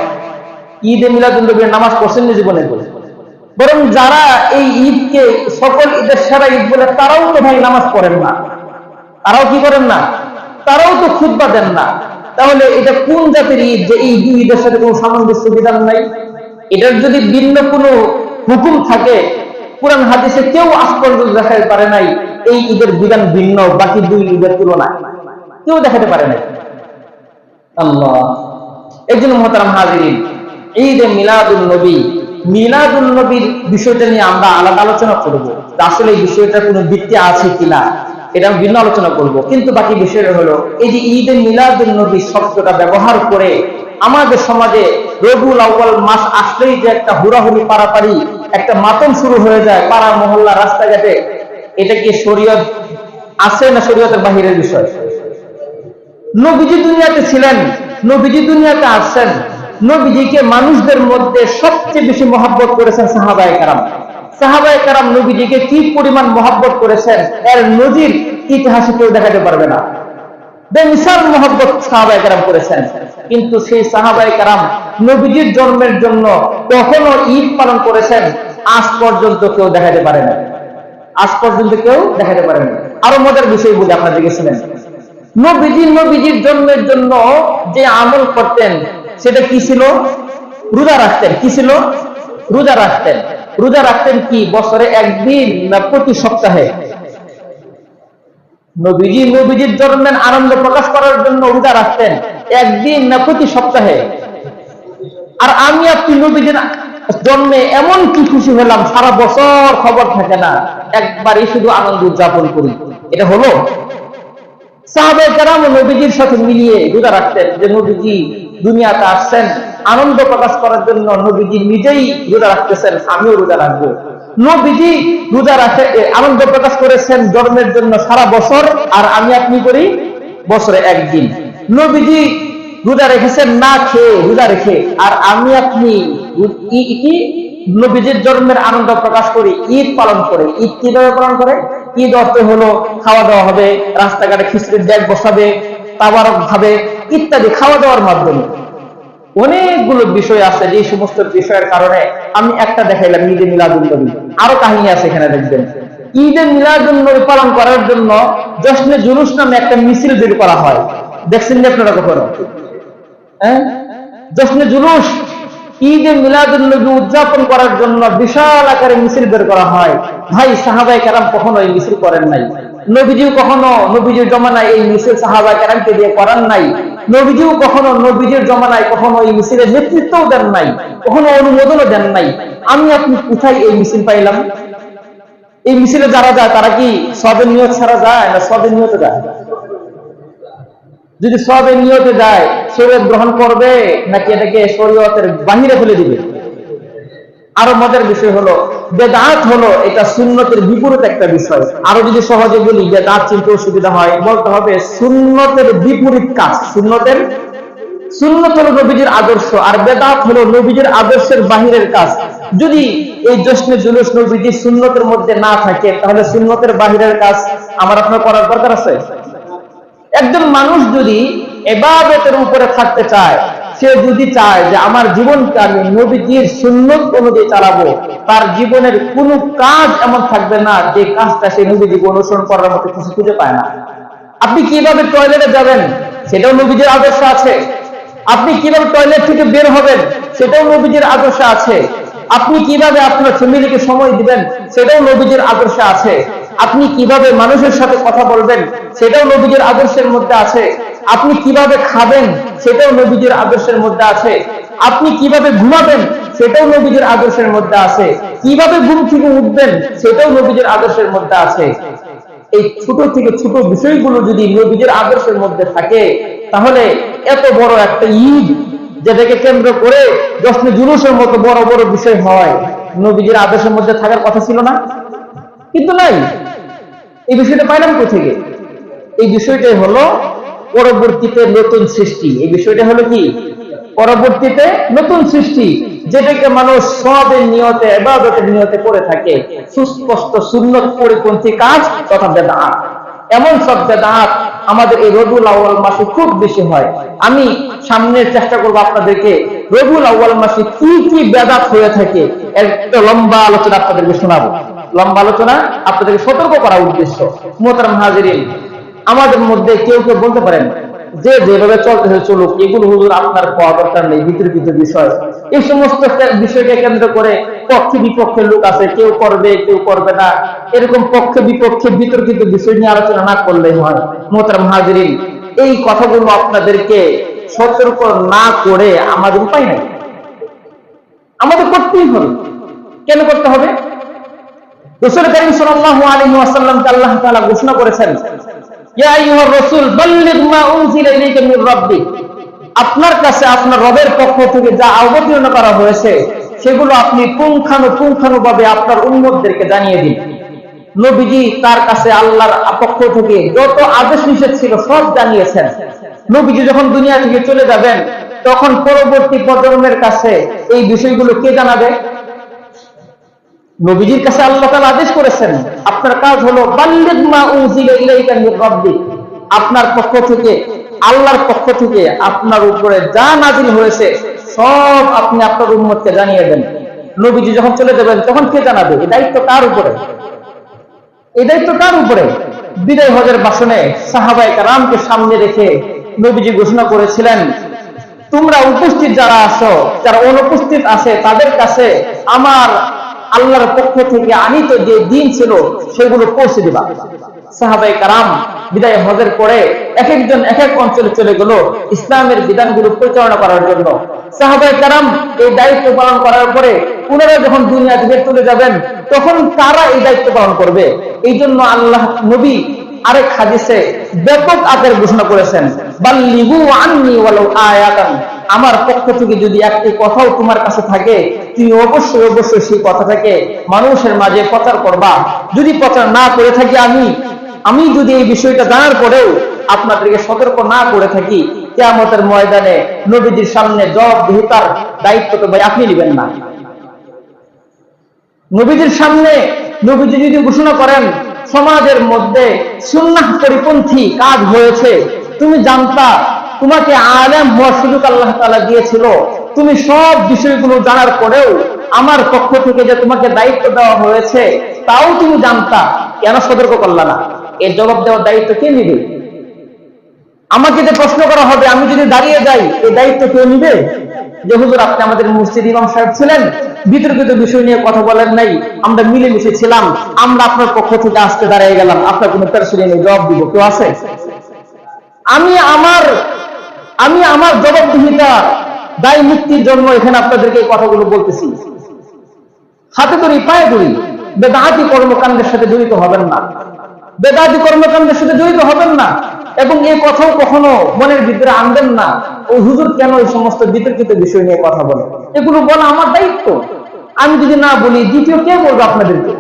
ঈদে মিলাদুন নবীর নামাজ পড়ছেন না জীবনে? বরং যারা এই ঈদকে সকল ঈদের সেরা ঈদ বলে তারাও তো ভাই নামাজ পড়েন না। তারাও কি করেন না? তারাও তো খুতবা দেন না। তাহলে এটা কোন জাতির ঈদ যে এই 2 ঈদের সাথে কোনো সামঞ্জস্য বিধান নাই? এটার যদি ভিন্ন কোনো হুকুম থাকে, কুরআন হাদিসে কেউ আজ পর্যন্ত দেখাতে পারে নাই এই ঈদের বিধান ভিন্ন বাকি 2 ঈদের তুলনায়, কেউ দেখাতে পারে নাই। আল্লাহ। এই জন্য মুহতারাম হাজিরিন, ঈদে মিলাদুন নবী মিলাদুন নবীর বিষয়টা নিয়ে আমরা আলাদা আলোচনা করব, আসলে এই বিষয়টার কোনো ভিত্তি আছে কিনা এটা আমি ভিন্ন আলোচনা করব। কিন্তু বাকি বিষয়টা হলো, এই যে ঈদে মিলাদুন নবী শব্দটা ব্যবহার করে আমাদের সমাজে রবিউল আউয়াল মাস আসলেই যে একটা হুড়াহুড়ি পারাপারি, একটা মাতম শুরু হয়ে যায় পাড়া মহল্লা রাস্তাঘাটে, এটা কি শরীয়ত আছে না শরীয়তের বাহিরের বিষয়? নবীজি দুনিয়াতে ছিলেন, নবীজি দুনিয়াতে আসছেন, নবীজিকে মানুষদের মধ্যে সবচেয়ে বেশি মহব্বত করেছেন সাহাবায়ে কেরাম। সাহাবায়ে কেরাম নবীজিকে কি পরিমাণ মহব্বত করেছেন এর নজির ইতিহাসে কেউ দেখাতে পারবে না। বেমিসাল মহব্বত সাহাবায়ে কেরাম করেছেন। কিন্তু সেই সাহাবায়ে কেরাম নবীজির জন্মের জন্য কখনো ঈদ পালন করেছেন আজ পর্যন্ত কেউ দেখাতে পারে না। আজ পর্যন্ত কেউ দেখাতে পারে না। আরো মজার বিষয় বলি আপনাদেরকে, শুনেন। নবীজির জন্মের জন্য যে আমল করতেন সেটা কি ছিল? রোজা রাখতেন। কি ছিল? রোজা রাখতেন। রোজা রাখতেন কি বছরে একদিন না প্রতি সপ্তাহে? নবীজির জন্মের আনন্দ প্রকাশ করার জন্য রোজা রাখতেন একদিন না প্রতি সপ্তাহে? আর আমি আপনি নবীজির জন্মে এমন কি খুশি হলাম সারা বছর খবর থাকে না, একবারই শুধু আনন্দ উদযাপন করি, এটা হলো? সাহাবায়ে কেরাম নবীজির সাথে মিলিয়ে রোজা রাখতেন, যে নবীজি দুনিয়াতে আসছেন আনন্দ প্রকাশ করার জন্য, নবীজি নিজেই রোজা রাখতেছেন, আমিও রোজা রাখবো। নবীজি রোজা রাখে আনন্দ প্রকাশ করেছেন জন্মের জন্য সারা বছর, আর আমি আপনি করি বছরে একদিন। নবীজি রোজা রেখেছেন না খেয়ে, রোজা রেখে, আর আমি আপনি কি নবীজির জন্মের আনন্দ প্রকাশ করি ঈদ পালন করে। ঈদ কিভাবে পালন করে? ঈদ অর্থ হলো খাওয়া দাওয়া হবে, রাস্তাঘাটে খিচুড়ির ডেক বসাবে, তাবারক ভাবে ইত্যাদি খাওয়া দাওয়ার মাধ্যমে। অনেকগুলো বিষয় আছে, যে সমস্ত বিষয়ের কারণে আমি একটা দেখাইলাম ঈদে মিলাদুন নবী, আরো কাহিনী আছে এখানে দেখবেন। ঈদে মিলাদুন নবী পালন করার জন্য জশ্নে জুলুস নামে একটা মিছিল বের করা হয়। দেখছেন না আপনারা কখনো? হ্যাঁ, জশ্নে জুলুস ঈদে মিলাদুন নবী উদযাপন করার জন্য বিশাল আকারে মিছিল বের করা হয়। ভাই, সাহাবায়ে কেরাম কখনো এই মিছিল করেন নাই। নবীজিও কখনো নবীজির জমানায় এই মিছিল সাহাবায়ে কেরামকে দিয়ে করান নাই। নবীজিও কখনো নবীজির জমানায় কখনো এই মিছিলের নেতৃত্বও দেন নাই, কখনো অনুমোদনও দেন নাই। আমি আপনি কোথায় এই মিছিল পাইলাম? এই মিছিলে যারা যায় তারা কি সবের নিয়ত ছাড়া যায় না সবের নিয়তে যায়? যদি সবের নিয়তে যায় শরীয়ত গ্রহণ করবে নাকি এটাকে শরীয়তের বাহিরে ফেলে দিবে? আরো মজার বিষয় হলো, বেদাত হলো এটা সুন্নতের বিপরীত একটা বিষয়। আরো যদি সহজে বলি, বেদাত চিনতে অসুবিধা হয়, বলতে হবে সুন্নতের বিপরীত কাজ। সুন্নত হলো নবীজির আদর্শ, আর বেদাত হলো নবীজির আদর্শের বাহিরের কাজ। যদি এই জশ্নে জুলুস নবীজির সুন্নতের মধ্যে না থাকে, তাহলে সুন্নতের বাহিরের কাজ আমার আপনার করার দরকার আছে? একজন মানুষ যদি ইবাদতের উপরে থাকতে চায়, সে যদি চায় যে আমার জীবনকে আমি নবীজির সুন্নত অনুযায়ী চালাবো, তার জীবনের কোনো কাজ এমন থাকবে না যে কাজটা সে নবীজিকে অনুসরণ করার মতো কিছু খুঁজে পায় না। আপনি কিভাবে টয়লেটে যাবেন সেটাও নবীজির আদর্শ আছে। আপনি কিভাবে টয়লেট থেকে বের হবেন সেটাও নবীজির আদর্শ আছে। আপনি কিভাবে আপনার ফ্যামিলিকে সময় দিবেন সেটাও নবীজির আদর্শে আছে। আপনি কিভাবে মানুষের সাথে কথা বলবেন সেটাও নবীজির আদর্শের মধ্যে আছে। আপনি কিভাবে খাবেন সেটাও নবীজির আদর্শের মধ্যে আছে। আপনি কিভাবে ঘুমাবেন সেটাও নবীজির আদর্শের মধ্যে আছে। কিভাবে ঘুম থেকে উঠবেন সেটাও নবীজির আদর্শের মধ্যে আছে। এই ছোট থেকে ছোট বিষয়গুলো যদি নবীজির আদর্শের মধ্যে থাকে, তাহলে এত বড় একটা ঈদ যেটাকে কেন্দ্র করে জশ্নে জুলুসের মতো বড় বড় বিষয় হয়, নবীজির আদর্শের মধ্যে থাকার কথা ছিল না? কিন্তু নাই। এই বিষয়টা পাইলাম কোথেকে? এই বিষয়টাই হলো পরবর্তীতে নতুন সৃষ্টি। এই বিষয়টা হলো কি? পরবর্তীতে নতুন সৃষ্টি, যেটাকে মানুষ সওয়াবের নিয়তে, ইবাদতের নিয়তে করে থাকে। সুস্পষ্ট সুন্নত পরিপন্থী কাজ তথা বেদাত। এমন সব বেদাত আমাদের এই রবিউল আউয়াল মাসে খুব বেশি হয়। আমি সামনের চেষ্টা করব আপনাদেরকে রবিউল আউয়াল মাসে কি কি বেদাত হয়ে থাকে একটা লম্বা আলোচনা আপনাদেরকে শোনাবো। লম্বা আলোচনা আপনাদেরকে সতর্ক করার উদ্দেশ্য। মোহতারাম হাজিরিন, আমাদের মধ্যে কেউ কেউ বলতে পারেন যে যেভাবে চলতেছে চলুক, এগুলো হুজুর আপনার পাওয়া দরকার নেই, বিতর্কিত বিষয়। এই সমস্ত বিষয়কে কেন্দ্র করে পক্ষে বিপক্ষের লোক আছে, কেউ করবে কেউ করবে না, এরকম পক্ষে বিপক্ষে বিতর্কিত বিষয় নিয়ে আলোচনা না করলেই হয়। মোহতারাম হাজিরিন, এই কথাগুলো আপনাদেরকে সতর্ক না করে আমাদের উপায় নেই। আমাদের করতেই হবে। কেন করতে হবে? রাসূল কারীম সাল্লাল্লাহু আলাইহি ওয়াসাল্লামকে আল্লাহ তাআলা ঘোষণা করেছেন, ইয়া আইয়ুহার রাসূল বাল্লিগ মা উনজিলা ইলাইকা মির রাব্বিক, আপনার কাছে আপনার রবের পক্ষ থেকে যা অবতীর্ণ করা হয়েছে সেগুলো আপনি পুঙ্খানুপুঙ্খানুভাবে আপনার উম্মতদেরকে জানিয়ে দিন। নবীজি তার কাছে আল্লাহর পক্ষ থেকে যত আদেশ নিষেধ ছিল সব জানিয়েছেন। নবীজি যখন দুনিয়া থেকে চলে যাবেন তখন পরবর্তী প্রজন্মের কাছে এই বিষয়গুলো কে জানাবে? নবীজির কাছে আল্লাহ তাআলা আদেশ করেছেন, আপনার কাজ হলো বাল্লিগ মা উনজিলা ইলাইকা মির রাব্বিক, আপনার পক্ষ থেকে আল্লাহর পক্ষ থেকে আপনার উপরে যা নাযিল হয়েছে সব আপনি আপনার উম্মতকে জানিয়ে দেন। নবীজি যখন চলে যাবেন তখন কে জানাবে? এই দায়িত্ব কার উপরে? এই দায়িত্ব কার উপরে? বিদায় হজের ভাষণে সাহাবায়ে কেরামকে সামনে রেখে নবীজি ঘোষণা করেছিলেন, তোমরা উপস্থিত যারা আছো, যারা অনুপস্থিত আছে তাদের কাছে আমার আল্লাহর পক্ষ থেকে আনিত যে দিন ছিল সেগুলো পৌঁছে দিবা। সাহাবায়ে কেরাম বিদায় হজের পরে এক একজন এক এক অঞ্চলে চলে গেল ইসলামের বিধানগুলো পরিচালনা করার জন্য। সাহাবায়ে কেরাম এই দায়িত্ব পালন করার পরে পুনরায় যখন দুনিয়া থেকে চলে যাবেন তখন কারা এই দায়িত্ব পালন করবে? এই জন্য আল্লাহ নবী আরেক হাদিসে ব্যাপক আকারে ঘোষণা করেছেন, বাল্লিগু আন্নী ওয়ালাউ আয়াতান, আমার পক্ষ থেকে যদি একটি কথাও তোমার কাছে থাকে তুমি অবশ্যই অবশ্যই সেই কথাটাকে মানুষের মাঝে প্রচার করবা। যদি প্রচার না করে থাকি আমি যদি এই বিষয়টা জানার পরেও আপনাদেরকে সতর্ক না করে থাকি, কিয়ামতের ময়দানে নবীজির সামনে জবাবদিহিতার দায়িত্ব তো ভাই আপনি নেবেন না। নবীজির সামনে নবীজি যদি ঘোষণা করেন সমাজের মধ্যে সুন্নাহ পরিপন্থী কাজ হয়েছে, তুমি জানতা, তোমাকে আলেম হওয়ার সুযোগ আল্লাহ তাআলা দিয়েছিল, তুমি সব বিষয়গুলো জানার পরেও আমার পক্ষ থেকে যে তোমাকে দায়িত্ব দেওয়া হয়েছে তাও তুমি জানতা, কেন সতর্ক করলা না? এর জবাব দেওয়ার দায়িত্ব কে নিবে? আমাকে যে প্রশ্ন করা হবে, আমি যদি দাঁড়িয়ে যাই এই দায়িত্ব কে নিবে? যে হুজুর আপনি আমাদের মসজিদ ইমাম সাহেব ছিলেন, বিতর্কিত বিষয় নিয়ে কথা বলেন নাই, আমরা মিলেমিশে ছিলাম, আমরা আপনার পক্ষ থেকে আসতে দাঁড়িয়ে গেলাম, আপনার কোনো পেরেশানি নেই, জবাব দিব, কেউ আছে? আমি আমার জবাবদিহিতা দায় মুক্তির জন্য এখানে আপনাদেরকে এই কথাগুলো বলতেছি। হাতে ধরি পায়ে ধরি বেদাতি কর্মকাণ্ডের সাথে জড়িত হবেন না, বেদাতি কর্মকাণ্ডের সাথে জড়িত হবেন না, এবং এই কথাও কখনো মনের ভিতরে আনবেন না ওই হুজুর কেন এই সমস্ত বিতর্কিত বিষয় নিয়ে কথা বলে। এগুলো বলা আমার দায়িত্ব, আমি যদি না বলি দ্বিতীয় কে বলবো আপনাদেরকে?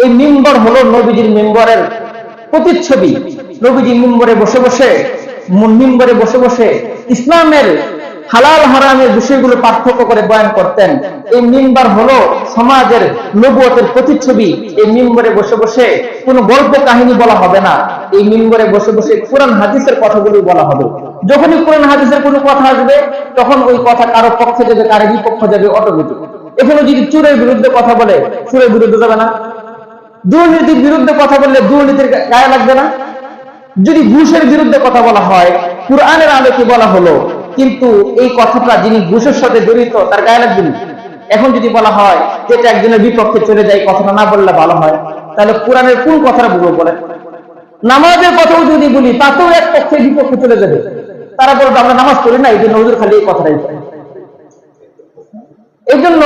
এই মিম্বর হলো নবীজির মিম্বরের প্রতিচ্ছবি। নবীজি মিম্বরে বসে বসে ইসলামের হালাল হারামের বিষয়গুলো পার্থক্য করে বয়ান করতেন। এই মিম্বর হলো সমাজের নবুয়তের প্রতিচ্ছবি। এই মিম্বরে বসে বসে কোনো গল্প কাহিনী বলা হবে না, এই মিম্বরে বসে বসে কোরআন হাদিসের কথাগুলো বলা হবে। যখনই কোরআন হাদিসের কোনো কথা আসবে তখন ওই কথা কারো পক্ষে যাবে, কারো বিপক্ষে যাবে অটোমেটিক। এখানে যদি চোরের বিরুদ্ধে কথা বলে চোরের বিরুদ্ধে যাবে না, দুর্নীতির বিরুদ্ধে কথা বললে দুর্নীতির গায়ে লাগবে না, যদি ঘুষের বিরুদ্ধে কথা বলা হয় কুরআনের আলোকে বলা হলো, কিন্তু এই কথাটা যিনি ঘুষের সাথে জড়িত তার গায়ে লাগবে না। এখন যদি বলা হয় যেটা একজনের বিপক্ষে চলে যায়, কথাটা না বললে ভালো হয়, তাহলে কোরআনের কোন কথাটা বলবো বলেন? নামাজের কথাও যদি বলি তাতেও এক পক্ষে বিপক্ষে চলে যাবে, তারা বলবে আমরা নামাজ পড়ি না, এই জন্য হুজুর খালি এই কথাটাই বলে। এই জন্য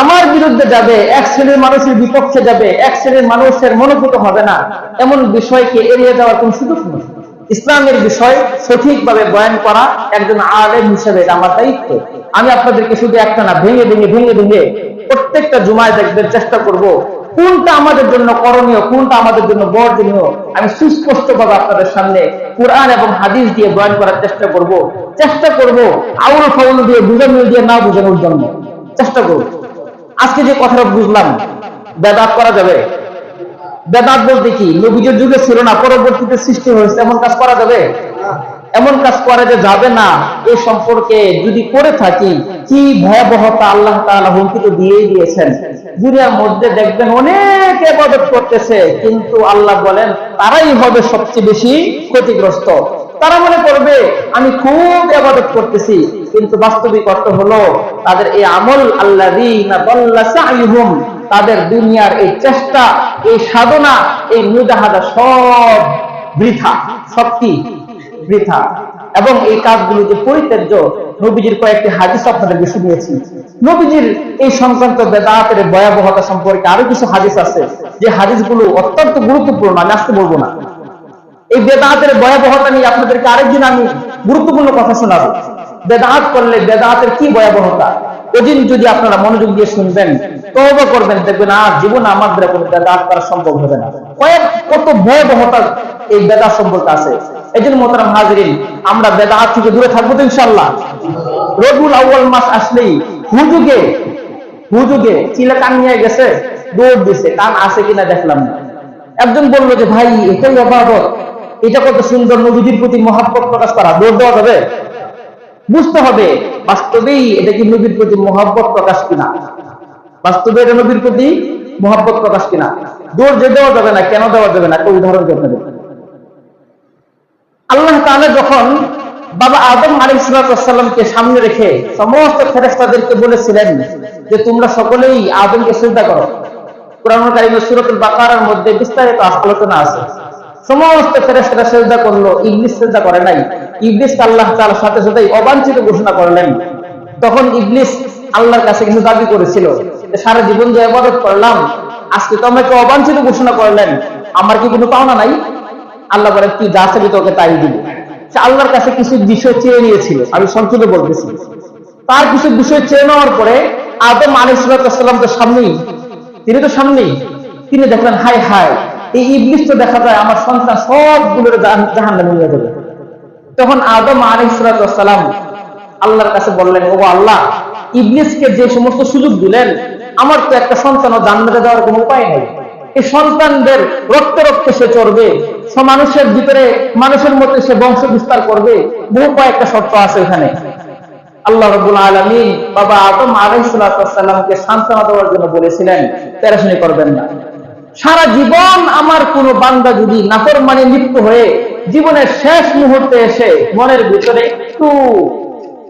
আমার বিরুদ্ধে যাবে, এক শ্রেণীর মানুষের বিপক্ষে যাবে, এক শ্রেণীর মানুষের মনোভূত হবে না, এমন বিষয়কে এড়িয়ে যাওয়ার কোন সুযোগ নেই। ইসলামের বিষয় সঠিকভাবে বয়ান করা একজন আলেম হিসেবে এটা আমার দায়িত্ব। আমি আপনাদেরকে শুধু একটা না, ভেঙে প্রত্যেকটা জুমায় দেখবেন চেষ্টা করব কোনটা আমাদের জন্য করণীয়, কোনটা আমাদের জন্য বর্জনীয়। আমি সুস্পষ্টভাবে আপনাদের সামনে কুরআন এবং হাদিস দিয়ে বয়ান করার চেষ্টা করব আউল ফাউল দিয়ে বুঝানো দিয়ে না বুঝানোর জন্য চেষ্টা করব। আজকে যে কথাটা বুঝলাম, বেদাত করা যাবে? বেদাত বলতে কি? নবীজির যুগে ছিল না, পরবর্তীতে সৃষ্টি হয়েছে, এমন কাজ করা যাবে? এমন কাজ করা যে যাবে না, এই সম্পর্কে যদি করে থাকি কি ভয়াবহতা আল্লাহ তাআলা হুমকি তো দিয়েই দিয়েছেন। দুনিয়ার মধ্যে দেখবেন অনেক ইবাদত করতেছে, কিন্তু আল্লাহ বলেন তারাই হবে সবচেয়ে বেশি ক্ষতিগ্রস্ত। তারা মনে করবে আমি খুব ইবাদত করতেছি, কিন্তু বাস্তবিক অর্থ হলো তাদের এই আমল আল্লাযীনা দাল্লা সাইহুম, তাদের দুনিয়ার এই চেষ্টা, এই সাধনা, এই মুজাহাদা সব বৃথা, সব কি বৃথা। এবং এই কাজগুলো যে পরিত্যাজ্য, নবীজির কয়েকটি হাদিস আপনাদেরকে শুনিয়েছি। নবীজির এই সংক্রান্ত বেদাতের ভয়াবহতা সম্পর্কে আরো কিছু হাদিস আছে, যে হাদিসগুলো অত্যন্ত গুরুত্বপূর্ণ, আমি আজকে বলবো না। এই বেদাতের ভয়াবহতা নিয়ে আপনাদেরকে আরেকদিন আমি গুরুত্বপূর্ণ কথা শোনাবো। বেদাত করলে বেদাতের কি ভয়াবহতা, ওদিন যদি আপনারা মনোযোগ দিয়ে শুনবেন, তওবা করবেন, দেখবেন আর জীবনে আমাদের কোনো বেদাত করা সম্ভব হবে না। কত ভয়াবহতা এই বেদাত সম্পর্কে আছে। এই জন্য মোহতারাম হাজিরিন, আমরা বেদাত থেকে দূরে থাকবো তো ইনশাআল্লাহ। রবিউল আউয়াল মাস আসলেই হুজুগে চিলে কান নিয়ে গেছে, দৌড় দিছে, কান আছে কিনা দেখলাম না। একজন বললো যে ভাই এটাই ইবাদত, এটা কত সুন্দর, নবীজির প্রতি মহব্বত প্রকাশ করা, দৌড় দেওয়া যাবে? বুঝতে হবে বাস্তবেই এটা কি নবীর প্রতি মহব্বত প্রকাশ কিনা, বাস্তবে এটা নবীর প্রতি মহব্বত প্রকাশ কিনা। দৌড় যে দেওয়া যাবে না, কেন দেওয়া যাবে না, একটা উদাহরণ করতে হবে। আল্লাহ তাআলা যখন বাবা আদম আলাইহিস সালামকে সামনে রেখে সমস্ত ফেরেশতাদেরকে বলেছিলেন যে তোমরা সকলেই আদমকে সিজদা করো, কুরআনুল কারীমের সূরাতুল বাকারার মধ্যে বিস্তারিত আলোচনা আছে। সমস্ত ফেরেশতারা সিজদা করলো, ইবলিস সিজদা করে নাই। ইবলিসকে আল্লাহ তাআলা সাথে সাথেই অবাঞ্ছিত ঘোষণা করলেন। তখন ইবলিস আল্লাহর কাছে কিছু দাবি করেছিল যে সারা জীবন যে ইবাদত করলাম, আজকে তো আমাকে অবাঞ্ছিত ঘোষণা করলেন, আমার কি কোনো পাওনা নাই? আল্লাহ বলে তুই যা চাবি তোকে তাই দিব। সে আল্লাহর কাছে কিছু বিষয় চেয়ে নিয়েছিল, আমি সংক্ষেপে বলতেছি। তার কিছু বিষয় চেয়ে নেওয়ার পরে আদম আলাইহিস সালাম তো সামনেই, তিনি দেখলেন হায় হায়, এই ইবলিস তো দেখা যায় আমার সন্তান সবগুলোর জাহান্নামে নিয়ে যাবে। তখন আদম আলাইহিস সালাম আল্লাহর কাছে বললেন, ও আল্লাহ, ইবলিসকে যে সমস্ত সুযোগ দিলেন, আমার তো একটা সন্তানও জান্নাতে যাওয়ার কোনো উপায় নেই। এই সন্তানদের রক্তে রক্তে সে চড়বে, মানুষের ভিতরে মানুষের মধ্যে সে বংশ বিস্তার করবে, বহু কয়েকটা শর্ত আছে এখানে। আল্লাহ রাব্বুল আলামিন বাবা আদম আলাইহিস সালামকে সান্ত্বনা দেওয়ার জন্য বলেছিলেন, পেরেশানি করবেন না। সারা জীবন আমার কোন বান্দা যদি নাফরমানে লিপ্ত হয়ে জীবনের শেষ মুহূর্তে এসে মনের ভিতরে একটু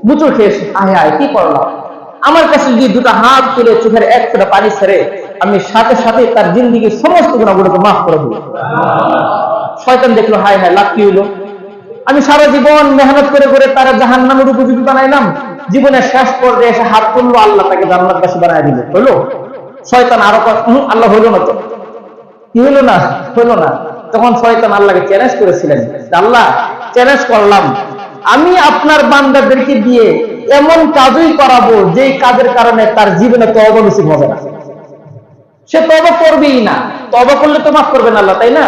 মুচু খেয়েছে, আয় আয় কি করলাম, আমার কাছে যদি দুটো হাত তুলে চোখের এক ফোঁটা পানি ছেড়ে, আমি সাথে সাথে তার জিন্দেগির সমস্ত গুনাহগুলোকে মাফ করে দেব। শয়তান দেখলো হায় হায়, লাভ কি হলো, আমি সারা জীবন মেহনত করে করে তারা জাহান্নামের উপযোগী বানাইলাম, জীবনের শেষ পর্যায়ে এসে হাত তুললো, আল্লাহ তাকে জান্নাতবাসী বানায় দিল। হলো? শয়তান আরো আল্লাহ হইল না তো, কি হইলো না, হইলো না। তখন শয়তান আল্লাহকে চ্যালেঞ্জ করেছিলেন, আল্লাহ চ্যালেঞ্জ করলাম, আমি আপনার বান্দাদেরকে দিয়ে এমন কাজই করাবো যে কাজের কারণে তার জীবনে তওবা নসিব হবে না, সে তওবা করবেই না। তওবা করলে তো মাফ করবেন আল্লাহ, তাই না?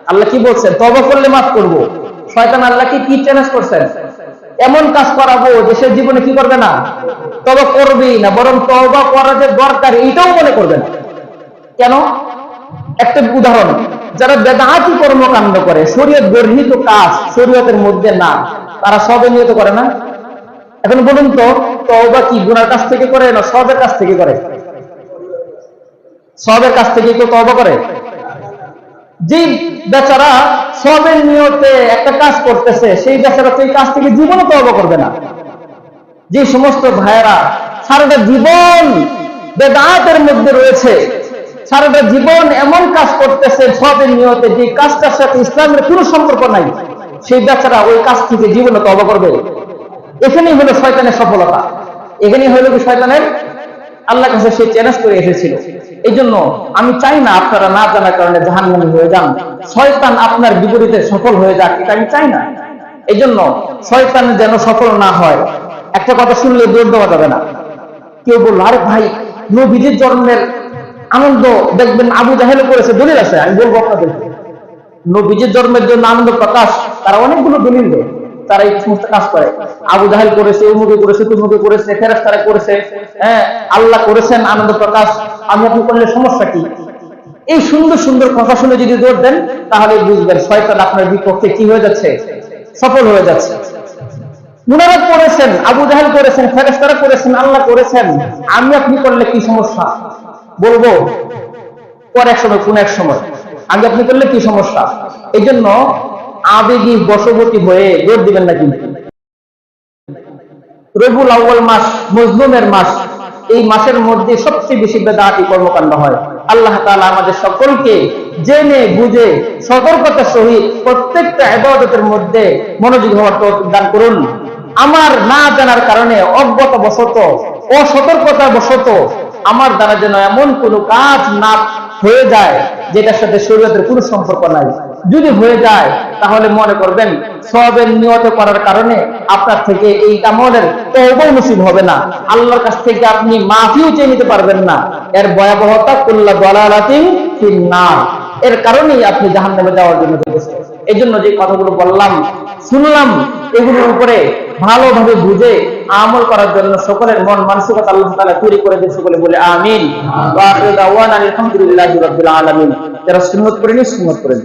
আল্লাহ কি বলছেন? তওবা করলে মাফ করবো। শয়তান আল্লাহকে কি চ্যালেঞ্জ করছেন? এমন কাজ করাবো যে সে জীবনে কি করবে না, তওবা করবেই না, বরং তওবা করা যে দরকার এইটাও মনে করবে না। কেন? একটা উদাহরণ, যারা বেদাতি কর্মকাণ্ড করে, শরীয়ত বর্ণিত কাজ শরীয়তের মধ্যে না, তারা সবে নিয়ত করে না। এখন বলুন তো, তওবা কি গুনার কাছ থেকে করে না সবের কাছ থেকে করে? সবের কাছ থেকে কেউ তওবা করে? যে বেচারা সবের নিয়তে একটা কাজ করতেছে, সেই বেচারা তো এই কাজ থেকে জীবনে তওবা করবে না। যে সমস্ত ভাইয়েরা সারাটা জীবন বেদাতের মধ্যে রয়েছে, সারাটা জীবন এমন কাজ করতেছে সবের নিয়তে, যে কাজটার সাথে ইসলামের কোনো সম্পর্ক নাই, সেই বেচারা ওই কাজ থেকে জীবনে তওবা করবে? এখানেই হলো শয়তানের সফলতা, এখানেই হলো কি শয়তানের, আল্লাহর কাছে সে চ্যালেঞ্জ করে এসেছিল। এই জন্য আমি চাই না আপনারা না জানার কারণে জাহান্নামী হয়ে যান, শয়তান আপনার বিপরীতে সফল হয়ে যাক, এটা আমি চাই না। এই জন্য শয়তান যেন সফল না হয়। একটা কথা শুনলে দৌড় দেওয়া যাবে না। কেউ বললো, আরে ভাই, নবীজির জন্মের আনন্দ দেখবেন আবু জাহেলও করেছে, দলিল আছে, আমি বলবো আপনাদের। নবীজির জন্মের জন্য আনন্দ প্রকাশ, তারা অনেকগুলো দলিল দেয়, তারা এই সমস্ত কাজ করে। আবু জাহেল করেছে, উমুকে করেছে, তুমুকে করেছে, ফেরেশতারা করেছে, হ্যাঁ আল্লাহ করেছেন আনন্দ প্রকাশ, আমি আপনি করলে সমস্যা কি? এই সুন্দর সুন্দর কথা শুনে যদি দৌড় দেন, তাহলে বুঝবেন শয়তান আপনার বিপক্ষে কি হয়ে যাচ্ছে, সফল হয়ে যাচ্ছে। মুনারাত করেছেন, আবু জাহেল করেছেন, ফেরেশতারা করেছেন, আল্লাহ করেছেন, আমি আপনি করলে কি সমস্যা? বলবো পরে এক সময়, কোন এক সময় আমি আপনি করলে কি সমস্যা? এই জন্য আবেগী বশবর্তী হয়ে দৌড় দিবেন না। কিন্তু রবিউল আউয়াল মাস মজলুমের মাস, এই মাসের মধ্যে সবচেয়ে বেশি বেদাতি কর্মকাণ্ড হয়। আল্লাহ তাআলা আমাদের সকলকে জেনে বুঝে সতর্কতার সহিত প্রত্যেকটা ইবাদতের মধ্যে মনোযোগী হওয়ার তৌফিক দান করুন। আমার না জানার কারণে অজ্ঞতা বশত অসতর্কতা বশত আমার দ্বারা যেন এমন কোনো কাজ না হয়ে যায় যেটার সাথে শরীয়তের কোনো সম্পর্ক নাই। যদি হয়ে যায় তাহলে মনে করবেন সওয়াবের নিয়ত করার কারণে আপনার থেকে এই আমলের তওবা নসিব হবে না, আল্লাহর কাছ থেকে আপনি মাফিও চেয়ে নিতে পারবেন না। এর ভয়াবহতা কুল্লা দালালাতিন ফিন্নার, এর কারণেই আপনি জাহান্নামে যাওয়ার জন্য যথেষ্ট। এই জন্য যে কথাগুলো বললাম শুনলাম এগুলোর উপরে ভালোভাবে বুঝে আমল করার জন্য সকলের মন মানসিকতা আল্লাহ তাআলা তৈরি করে দেন। সকলে বলে আমিন। ওয়া আখিরু দাওয়ানা আলহামদুলিল্লাহি রাব্বিল আলামিন। যারা সুন্নাত করেনি সুন্নাত করেন।